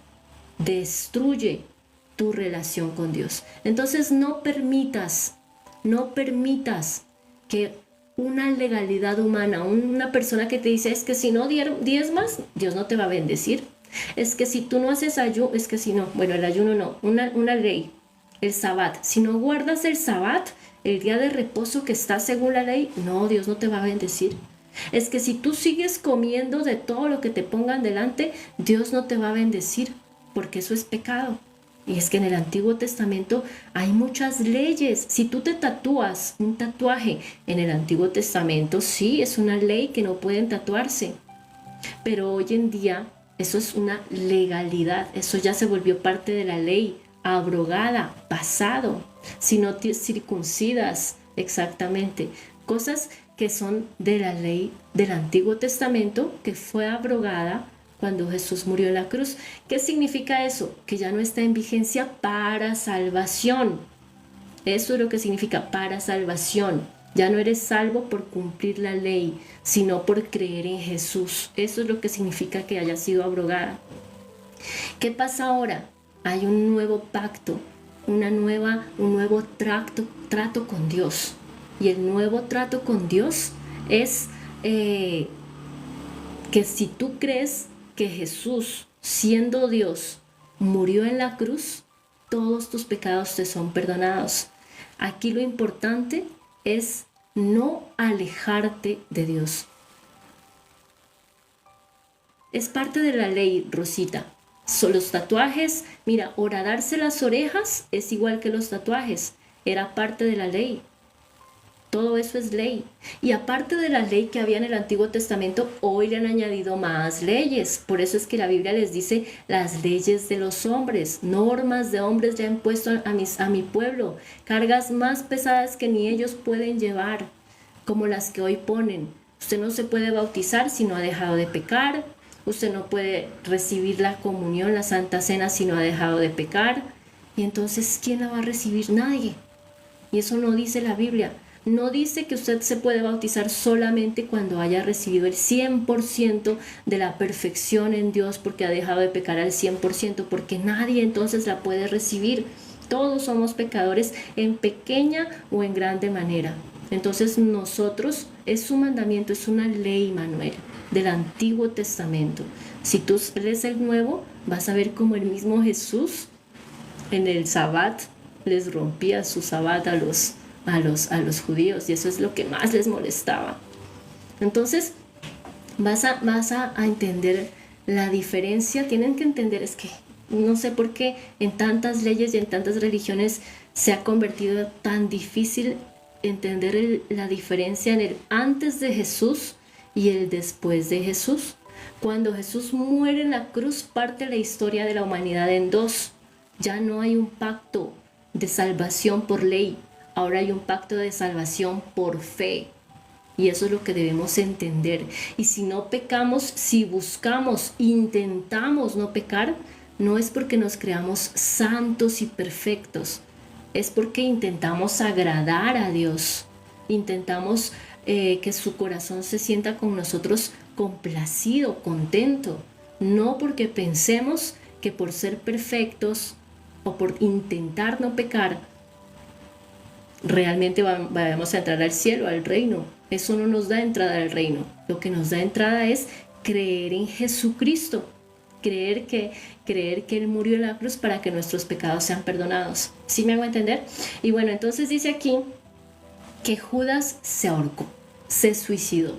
destruye tu relación con Dios. Entonces no permitas que una legalidad humana, una persona que te dice: es que si no diezmas, Dios no te va a bendecir. Es que si tú no haces ayuno, es que si no, bueno, el ayuno no, una ley, el sabbat. Si no guardas el sabbat, el día de reposo que está según la ley, no, Dios no te va a bendecir. Es que si tú sigues comiendo de todo lo que te pongan delante, Dios no te va a bendecir, porque eso es pecado. Y es que en el Antiguo Testamento hay muchas leyes. Si tú te tatúas un tatuaje en el Antiguo Testamento, sí, es una ley que no pueden tatuarse. Pero hoy en día eso es una legalidad. Eso ya se volvió parte de la ley, abrogada, pasado. Si no te circuncidas, exactamente. Cosas que son de la ley del Antiguo Testamento, que fue abrogada cuando Jesús murió en la cruz. ¿Qué significa eso? Que ya no está en vigencia para salvación. Eso es lo que significa para salvación. Ya no eres salvo por cumplir la ley, sino por creer en Jesús. Eso es lo que significa que haya sido abrogada. ¿Qué pasa ahora? Hay un nuevo pacto, un nuevo trato con Dios. Y el nuevo trato con Dios es que si tú crees que Jesús, siendo Dios, murió en la cruz, todos tus pecados te son perdonados. Aquí lo importante es no alejarte de Dios. Es parte de la ley, Rosita. Son los tatuajes, mira, horadarse las orejas es igual que los tatuajes. Era parte de la ley. Todo eso es ley. Y aparte de la ley que había en el Antiguo Testamento, hoy le han añadido más leyes. Por eso es que la Biblia les dice las leyes de los hombres. Normas de hombres le han puesto a mi pueblo. Cargas más pesadas que ni ellos pueden llevar, como las que hoy ponen. Usted no se puede bautizar si no ha dejado de pecar. Usted no puede recibir la comunión, la Santa Cena, si no ha dejado de pecar. Y entonces, ¿quién la va a recibir? Nadie. Y eso no dice la Biblia. No dice que usted se puede bautizar solamente cuando haya recibido el 100% de la perfección en Dios, porque ha dejado de pecar al 100%, porque nadie entonces la puede recibir. Todos somos pecadores en pequeña o en grande manera. Entonces nosotros, es su mandamiento, es una ley, Manuel, del Antiguo Testamento. Si tú lees el Nuevo, vas a ver cómo el mismo Jesús en el Sabbat les rompía su Sabbat a los judíos, y eso es lo que más les molestaba. Entonces vas a entender la diferencia. Tienen que entender, es que no sé por qué en tantas leyes y en tantas religiones se ha convertido tan difícil entender la diferencia en el antes de Jesús y el después de Jesús. Cuando Jesús muere en la cruz, parte la historia de la humanidad en dos. Ya no hay un pacto de salvación por ley. Ahora hay un pacto de salvación por fe. Y eso es lo que debemos entender. Y si no pecamos, si buscamos, intentamos no pecar, no es porque nos creamos santos y perfectos, es porque intentamos agradar a Dios, intentamos que su corazón se sienta con nosotros complacido, contento, no porque pensemos que por ser perfectos o por intentar no pecar, realmente vamos a entrar al cielo, al reino. Eso no nos da entrada al reino. Lo que nos da entrada es creer en Jesucristo, creer que Él murió en la cruz para que nuestros pecados sean perdonados. ¿Sí me hago entender? Y bueno, entonces dice aquí que Judas se ahorcó, se suicidó.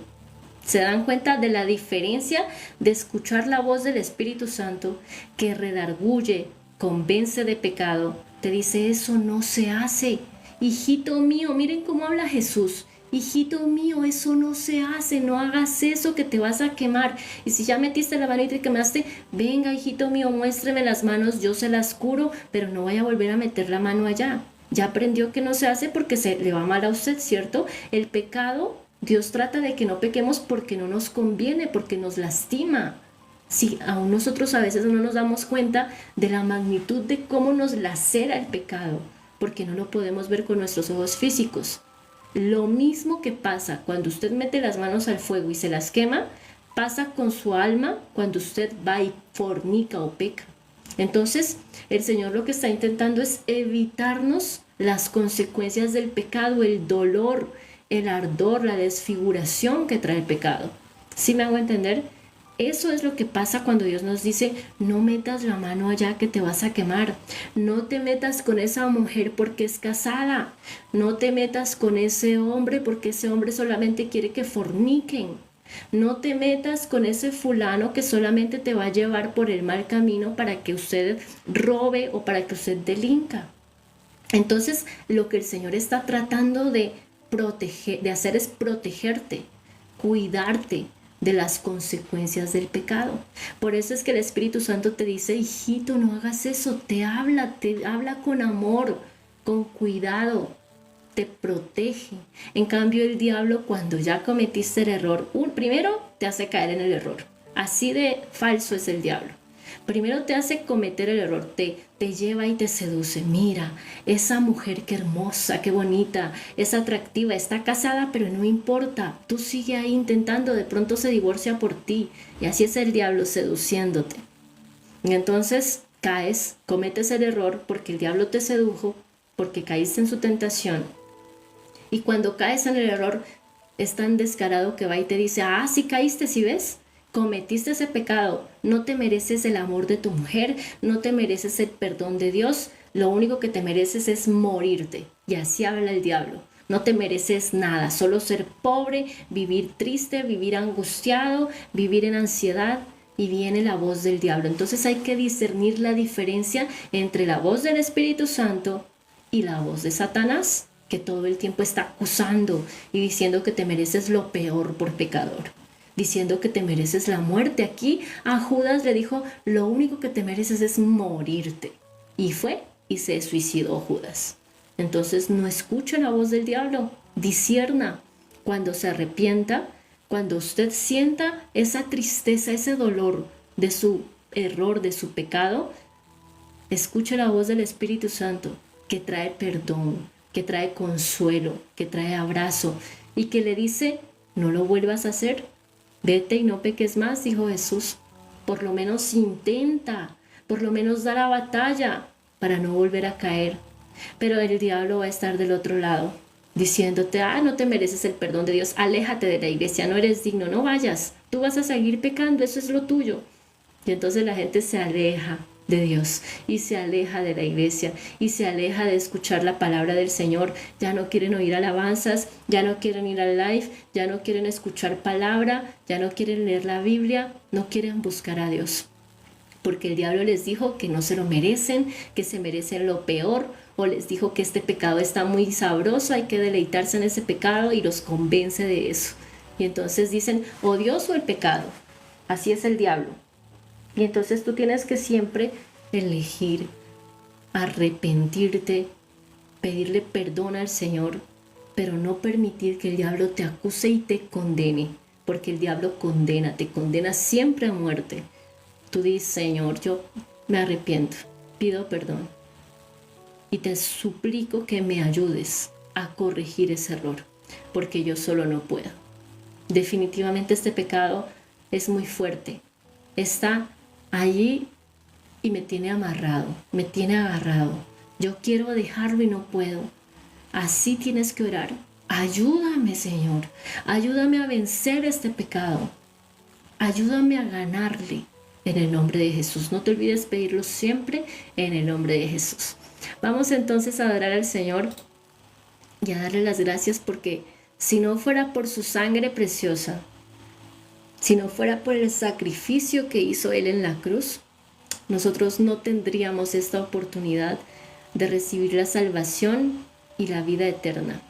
¿Se dan cuenta de la diferencia de escuchar la voz del Espíritu Santo que redarguye, convence de pecado? Te dice, eso no se hace. Hijito mío, miren cómo habla Jesús. Hijito mío, eso no se hace, no hagas eso que te vas a quemar. Y si ya metiste la mano y te quemaste, venga, hijito mío, muéstreme las manos, yo se las curo, pero no vaya a volver a meter la mano allá. Ya aprendió que no se hace porque se le va mal a usted, ¿cierto? El pecado, Dios trata de que no pequemos porque no nos conviene, porque nos lastima. Sí, aún nosotros a veces no nos damos cuenta de la magnitud de cómo nos lacera el pecado, porque no lo podemos ver con nuestros ojos físicos. Lo mismo que pasa cuando usted mete las manos al fuego y se las quema, pasa con su alma cuando usted va y fornica o peca. Entonces, el Señor lo que está intentando es evitarnos las consecuencias del pecado, el dolor, el ardor, la desfiguración que trae el pecado. ¿Sí me hago entender? Eso es lo que pasa cuando Dios nos dice, no metas la mano allá que te vas a quemar. No te metas con esa mujer porque es casada. No te metas con ese hombre porque ese hombre solamente quiere que forniquen. No te metas con ese fulano que solamente te va a llevar por el mal camino para que usted robe o para que usted delinca. Entonces, lo que el Señor está tratando de hacer es protegerte, cuidarte de las consecuencias del pecado. Por eso es que el Espíritu Santo te dice, hijito, no hagas eso, te habla con amor, con cuidado, te protege. En cambio, el diablo, cuando ya cometiste el error, primero te hace caer en el error. Así de falso es el diablo. Primero te hace cometer el error, te lleva y te seduce. Mira, esa mujer qué hermosa, qué bonita, es atractiva, está casada, pero no importa. Tú sigue ahí intentando, de pronto se divorcia por ti. Y así es el diablo seduciéndote. Y entonces caes, cometes el error porque el diablo te sedujo, porque caíste en su tentación. Y cuando caes en el error, es tan descarado que va y te dice, sí caíste, ¿sí ves? Cometiste ese pecado, no te mereces el amor de tu mujer, no te mereces el perdón de Dios, lo único que te mereces es morirte. Y así habla el diablo. No te mereces nada, solo ser pobre, vivir triste, vivir angustiado, vivir en ansiedad. Y viene la voz del diablo. Entonces hay que discernir la diferencia entre la voz del Espíritu Santo y la voz de Satanás, que todo el tiempo está acusando y diciendo que te mereces lo peor por pecador, diciendo que te mereces la muerte. Aquí a Judas le dijo, lo único que te mereces es morirte. Y fue y se suicidó Judas. Entonces no escuche la voz del diablo, discierna. Cuando se arrepienta, cuando usted sienta esa tristeza, ese dolor de su error, de su pecado, escuche la voz del Espíritu Santo, que trae perdón, que trae consuelo, que trae abrazo y que le dice, no lo vuelvas a hacer. Vete y no peques más, dijo Jesús. Por lo menos intenta, por lo menos da la batalla para no volver a caer. Pero el diablo va a estar del otro lado, diciéndote, no te mereces el perdón de Dios, aléjate de la iglesia, no eres digno, no vayas, tú vas a seguir pecando, eso es lo tuyo. Y entonces la gente se aleja de Dios y se aleja de la iglesia y se aleja de escuchar la palabra del Señor. Ya no quieren oír alabanzas, ya no quieren ir al live, ya no quieren escuchar palabra, ya no quieren leer la Biblia, no quieren buscar a Dios. Porque el diablo les dijo que no se lo merecen, que se merecen lo peor, o les dijo que este pecado está muy sabroso, hay que deleitarse en ese pecado y los convence de eso. Y entonces dicen, o Dios o el pecado. Así es el diablo. Y entonces tú tienes que siempre elegir arrepentirte, pedirle perdón al Señor, pero no permitir que el diablo te acuse y te condene, porque el diablo te condena siempre a muerte. Tú dices, Señor, yo me arrepiento, pido perdón y te suplico que me ayudes a corregir ese error, porque yo solo no puedo. Definitivamente este pecado es muy fuerte, está allí y me tiene amarrado, me tiene agarrado. Yo quiero dejarlo y no puedo. Así tienes que orar. Ayúdame, Señor. Ayúdame a vencer este pecado. Ayúdame a ganarle en el nombre de Jesús. No te olvides pedirlo siempre en el nombre de Jesús. Vamos entonces a adorar al Señor y a darle las gracias porque si no fuera por su sangre preciosa, si no fuera por el sacrificio que hizo Él en la cruz, nosotros no tendríamos esta oportunidad de recibir la salvación y la vida eterna.